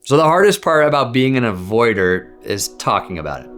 So the hardest part about being an avoider is talking about it.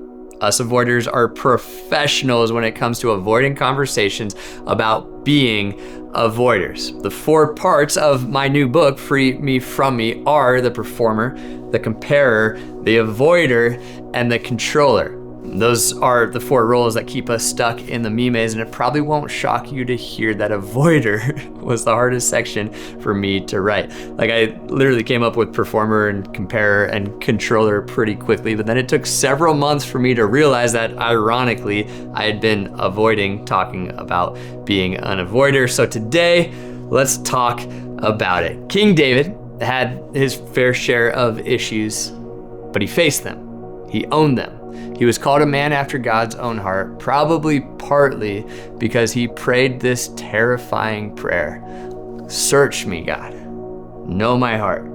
Us avoiders are professionals when it comes to avoiding conversations about being avoiders. The 4 parts of my new book, Free Me From Me, are the performer, the comparer, the avoider, and the controller. Those are the 4 roles that keep us stuck in the me maze, and it probably won't shock you to hear that avoider was the hardest section for me to write. Like, I literally came up with performer and comparer and controller pretty quickly, but then it took several months for me to realize that, ironically, I had been avoiding talking about being an avoider. So today, let's talk about it. King David had his fair share of issues, but he faced them. He owned them. He was called a man after God's own heart, probably partly because he prayed this terrifying prayer. Search me, God. Know my heart.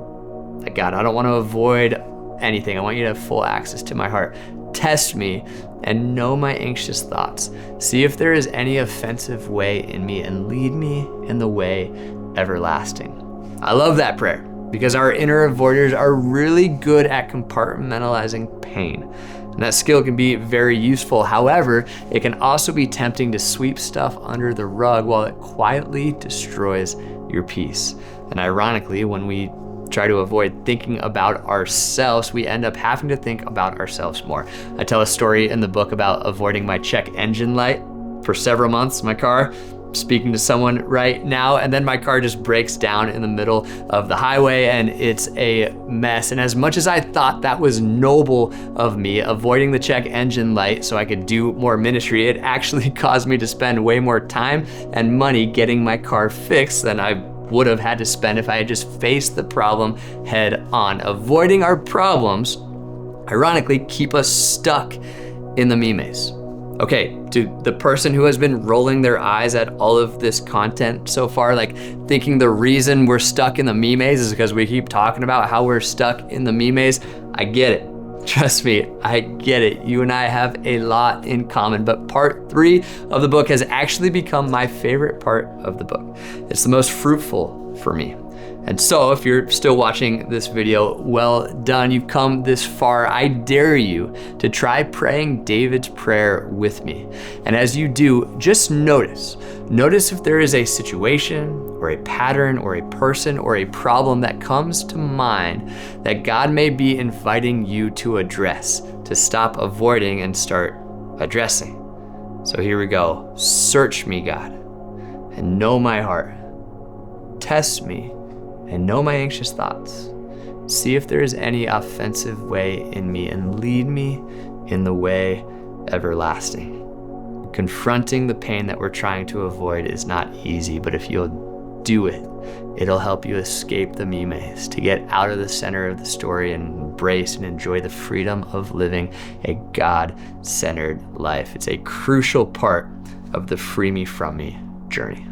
Like, God, I don't want to avoid anything. I want you to have full access to my heart. Test me and know my anxious thoughts. See if there is any offensive way in me and lead me in the way everlasting. I love that prayer because our inner avoiders are really good at compartmentalizing pain. And that skill can be very useful. However, it can also be tempting to sweep stuff under the rug while it quietly destroys your peace. And ironically, when we try to avoid thinking about ourselves, we end up having to think about ourselves more. I tell a story in the book about avoiding my check engine light for several months in my car, speaking to someone right now, and then my car just breaks down in the middle of the highway and it's a mess. And as much as I thought that was noble of me, avoiding the check engine light so I could do more ministry, it actually caused me to spend way more time and money getting my car fixed than I would have had to spend if I had just faced the problem head on. Avoiding our problems, ironically, keep us stuck in the me maze. Okay, to the person who has been rolling their eyes at all of this content so far, like thinking the reason we're stuck in the me maze is because we keep talking about how we're stuck in the me maze, I get it. Trust me, I get it. You and I have a lot in common, but part 3 of the book has actually become my favorite part of the book. It's the most fruitful for me. And so if you're still watching this video, well done, you've come this far. I dare you to try praying David's prayer with me. And as you do, just notice if there is a situation or a pattern or a person or a problem that comes to mind that God may be inviting you to address, to stop avoiding and start addressing. So here we go. Search me, God, and know my heart. Test me and know my anxious thoughts. See if there is any offensive way in me and lead me in the way everlasting. Confronting the pain that we're trying to avoid is not easy, but if you'll do it, it'll help you escape the me maze, to get out of the center of the story and embrace and enjoy the freedom of living a God-centered life. It's a crucial part of the Free Me From Me journey.